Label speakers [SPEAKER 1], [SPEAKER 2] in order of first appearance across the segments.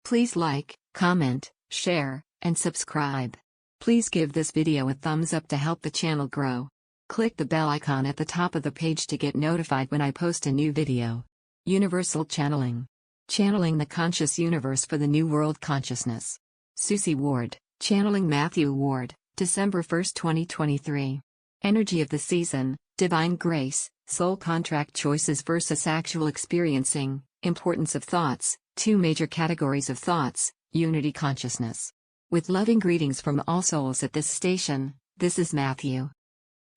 [SPEAKER 1] Please like, comment, share, and subscribe. Please give this video a thumbs up to help the channel grow. Click the bell icon at the top of the page to get notified when I post a new video. Universal Channeling. Channeling the conscious universe for the new world consciousness. Suzy Ward, channeling Matthew Ward, December 1, 2023. Energy of the season, divine grace, soul contract choices versus actual experiencing, importance of thoughts, two major categories of thoughts, unity consciousness. With loving greetings from all souls at this station, this is Matthew.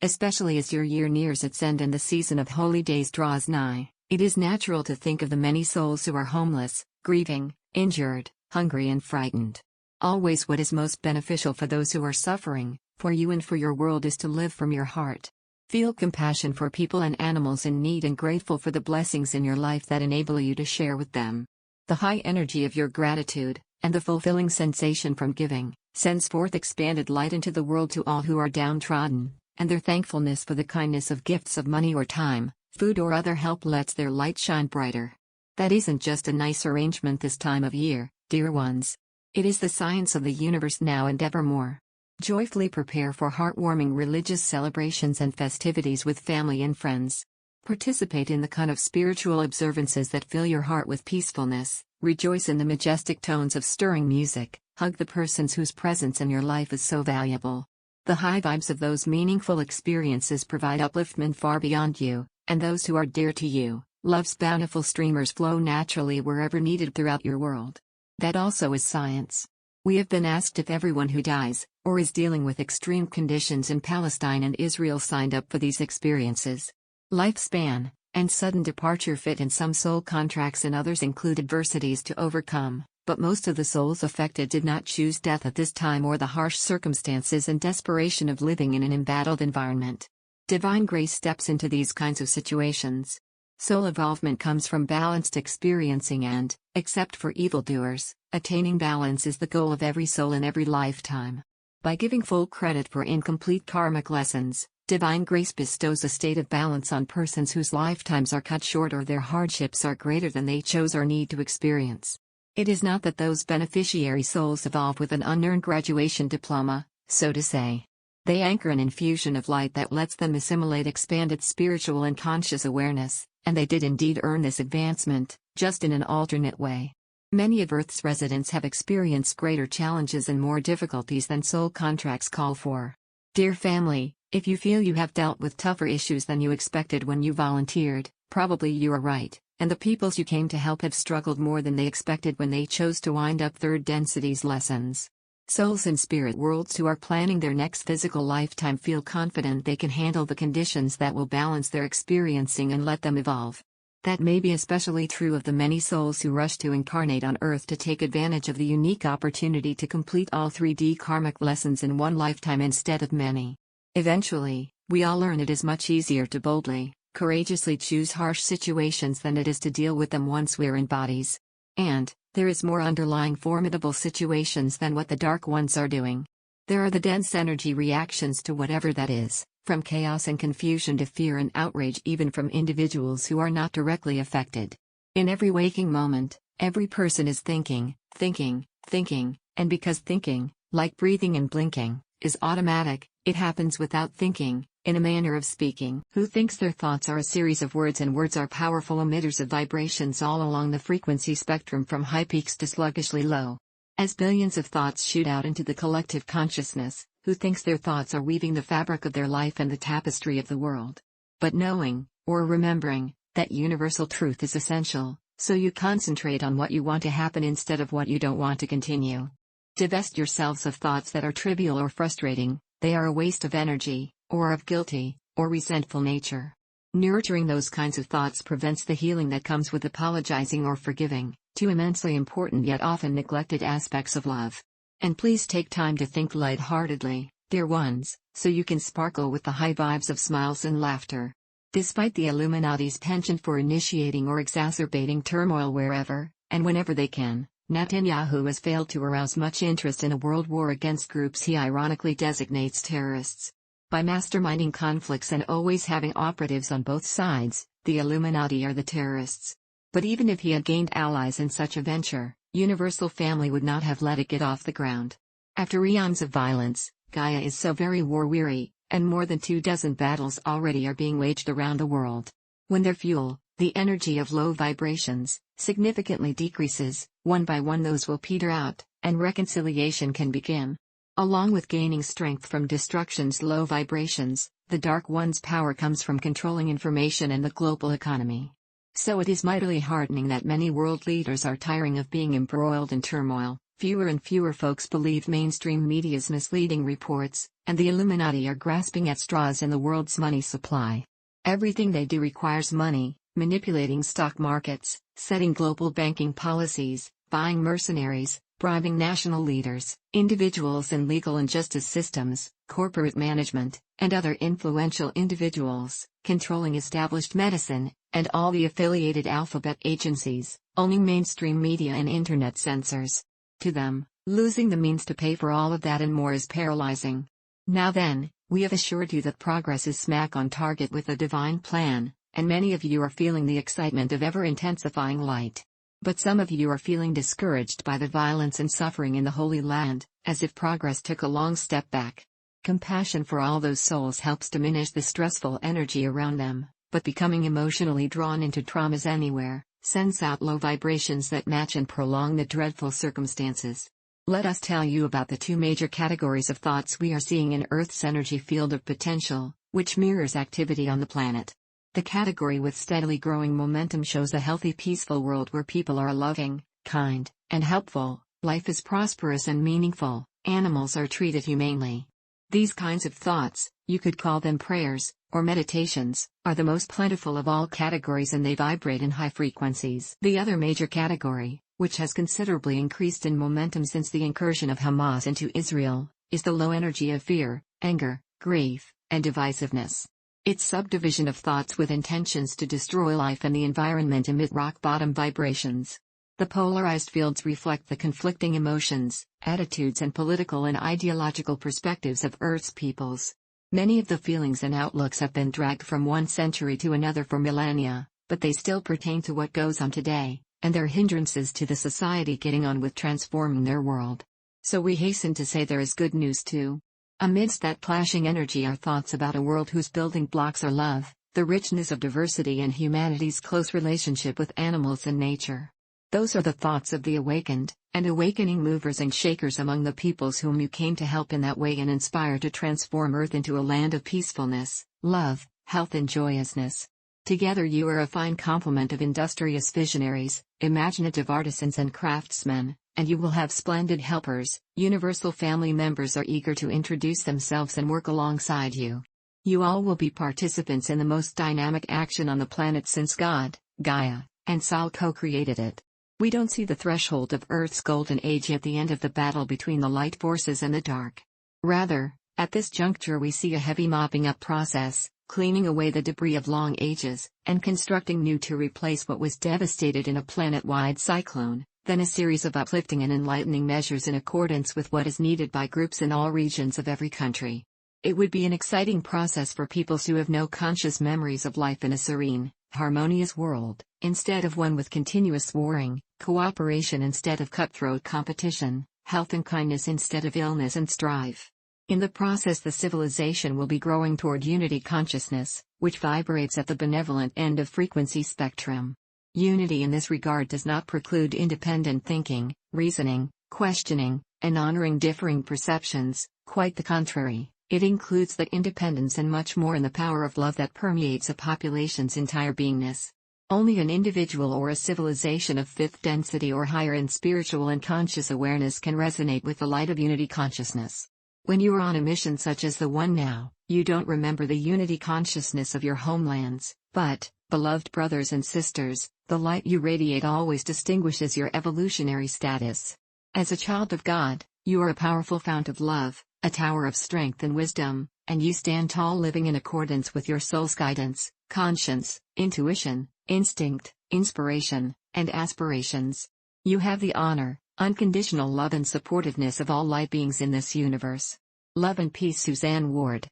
[SPEAKER 1] Especially as your year nears its end and the season of holy days draws nigh, it is natural to think of the many souls who are homeless, grieving, injured, hungry and frightened. Always what is most beneficial for those who are suffering, for you and for your world, is to live from your heart. Feel compassion for people and animals in need and grateful for the blessings in your life that enable you to share with them. The high energy of your gratitude, and the fulfilling sensation from giving, sends forth expanded light into the world to all who are downtrodden, and their thankfulness for the kindness of gifts of money or time, food or other help lets their light shine brighter. That isn't just a nice arrangement this time of year, dear ones. It is the science of the universe now and evermore. Joyfully prepare for heartwarming religious celebrations and festivities with family and friends. Participate in the kind of spiritual observances that fill your heart with peacefulness, rejoice in the majestic tones of stirring music, hug the persons whose presence in your life is so valuable. The high vibes of those meaningful experiences provide upliftment far beyond you, and those who are dear to you. Love's bountiful streamers flow naturally wherever needed throughout your world. That also is science. We have been asked if everyone who dies, or is dealing with extreme conditions in Palestine and Israel signed up for these experiences. Lifespan, and sudden departure fit in some soul contracts, and others include adversities to overcome. But most of the souls affected did not choose death at this time or the harsh circumstances and desperation of living in an embattled environment. Divine grace steps into these kinds of situations. Soul evolvement comes from balanced experiencing and, except for evildoers, attaining balance is the goal of every soul in every lifetime. By giving full credit for incomplete karmic lessons, divine grace bestows a state of balance on persons whose lifetimes are cut short or their hardships are greater than they chose or need to experience. It is not that those beneficiary souls evolve with an unearned graduation diploma, so to say. They anchor an infusion of light that lets them assimilate expanded spiritual and conscious awareness, and they did indeed earn this advancement, just in an alternate way. Many of Earth's residents have experienced greater challenges and more difficulties than soul contracts call for. Dear family, if you feel you have dealt with tougher issues than you expected when you volunteered, probably you are right. And the peoples you came to help have struggled more than they expected when they chose to wind up third density's lessons. Souls in spirit worlds who are planning their next physical lifetime feel confident they can handle the conditions that will balance their experiencing and let them evolve. That may be especially true of the many souls who rush to incarnate on Earth to take advantage of the unique opportunity to complete all 3D karmic lessons in one lifetime instead of many. Eventually, we all learn it is much easier to boldly, courageously choose harsh situations than it is to deal with them once we're in bodies. And, there is more underlying formidable situations than what the dark ones are doing. There are the dense energy reactions to whatever that is, from chaos and confusion to fear and outrage, even from individuals who are not directly affected. In every waking moment, every person is thinking, and because thinking, like breathing and blinking, is automatic, it happens without thinking. In a manner of speaking, who thinks their thoughts are a series of words, and words are powerful emitters of vibrations all along the frequency spectrum from high peaks to sluggishly low. As billions of thoughts shoot out into the collective consciousness, who thinks their thoughts are weaving the fabric of their life and the tapestry of the world. But knowing, or remembering, that universal truth is essential, so you concentrate on what you want to happen instead of what you don't want to continue. Divest yourselves of thoughts that are trivial or frustrating, they are a waste of energy, or of guilty, or resentful nature. Nurturing those kinds of thoughts prevents the healing that comes with apologizing or forgiving, two immensely important yet often neglected aspects of love. And please take time to think lightheartedly, dear ones, so you can sparkle with the high vibes of smiles and laughter. Despite the Illuminati's penchant for initiating or exacerbating turmoil wherever, and whenever they can, Netanyahu has failed to arouse much interest in a world war against groups he ironically designates terrorists. By masterminding conflicts and always having operatives on both sides, the Illuminati are the terrorists. But even if he had gained allies in such a venture, Universal Family would not have let it get off the ground. After eons of violence, Gaia is so very war-weary, and more than 24 battles already are being waged around the world. When their fuel, the energy of low vibrations, significantly decreases, one by one those will peter out, and reconciliation can begin. Along with gaining strength from destruction's low vibrations, the Dark One's power comes from controlling information and the global economy. So it is mightily heartening that many world leaders are tiring of being embroiled in turmoil. Fewer and fewer folks believe mainstream media's misleading reports, and the Illuminati are grasping at straws in the world's money supply. Everything they do requires money, manipulating stock markets, setting global banking policies, buying mercenaries, bribing national leaders, individuals in legal and justice systems, corporate management, and other influential individuals, controlling established medicine, and all the affiliated alphabet agencies, owning mainstream media and internet censors. To them, losing the means to pay for all of that and more is paralyzing. Now then, we have assured you that progress is smack on target with the divine plan, and many of you are feeling the excitement of ever-intensifying light. But some of you are feeling discouraged by the violence and suffering in the Holy Land, as if progress took a long step back. Compassion for all those souls helps diminish the stressful energy around them, but becoming emotionally drawn into traumas anywhere sends out low vibrations that match and prolong the dreadful circumstances. Let us tell you about the two major categories of thoughts we are seeing in Earth's energy field of potential, which mirrors activity on the planet. The category with steadily growing momentum shows a healthy, peaceful world where people are loving, kind, and helpful, life is prosperous and meaningful, animals are treated humanely. These kinds of thoughts, you could call them prayers, or meditations, are the most plentiful of all categories and they vibrate in high frequencies. The other major category, which has considerably increased in momentum since the incursion of Hamas into Israel, is the low energy of fear, anger, grief, and divisiveness. Its subdivision of thoughts with intentions to destroy life and the environment emit rock-bottom vibrations. The polarized fields reflect the conflicting emotions, attitudes and political and ideological perspectives of Earth's peoples. Many of the feelings and outlooks have been dragged from one century to another for millennia, but they still pertain to what goes on today, and they're hindrances to the society getting on with transforming their world. So we hasten to say there is good news too. Amidst that clashing energy are thoughts about a world whose building blocks are love, the richness of diversity and humanity's close relationship with animals and nature. Those are the thoughts of the awakened, and awakening movers and shakers among the peoples whom you came to help in that way and inspire to transform Earth into a land of peacefulness, love, health and joyousness. Together you are a fine complement of industrious visionaries, imaginative artisans and craftsmen, and you will have splendid helpers. Universal Family members are eager to introduce themselves and work alongside you. You all will be participants in the most dynamic action on the planet since God, Gaia, and Sol co-created it. We don't see the threshold of Earth's golden age at the end of the battle between the light forces and the dark. Rather, at this juncture we see a heavy mopping up process, cleaning away the debris of long ages, and constructing new to replace what was devastated in a planet-wide cyclone, then a series of uplifting and enlightening measures in accordance with what is needed by groups in all regions of every country. It would be an exciting process for peoples who have no conscious memories of life in a serene, harmonious world, instead of one with continuous warring, cooperation instead of cutthroat competition, health and kindness instead of illness and strife. In the process the civilization will be growing toward unity consciousness, which vibrates at the benevolent end of frequency spectrum. Unity in this regard does not preclude independent thinking, reasoning, questioning, and honoring differing perceptions, quite the contrary. It includes the independence and much more in the power of love that permeates a population's entire beingness. Only an individual or a civilization of fifth density or higher in spiritual and conscious awareness can resonate with the light of unity consciousness. When you are on a mission such as the one now, you don't remember the unity consciousness of your homelands, but, beloved brothers and sisters, the light you radiate always distinguishes your evolutionary status. As a child of God, you are a powerful fount of love, a tower of strength and wisdom, and you stand tall living in accordance with your soul's guidance, conscience, intuition, instinct, inspiration, and aspirations. You have the honor, unconditional love and supportiveness of all light beings in this universe. Love and peace, Suzanne Ward.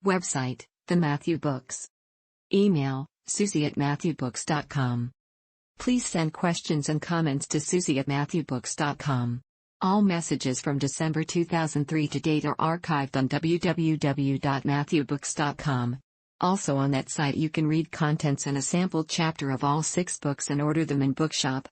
[SPEAKER 1] Website, The Matthew Books. Email, Suzy@matthewbooks.com. Please send questions and comments to Suzy at MatthewBooks.com. All messages from December 2003 to date are archived on www.matthewbooks.com. Also on that site you can read contents and a sample chapter of all 6 books and order them in Bookshop.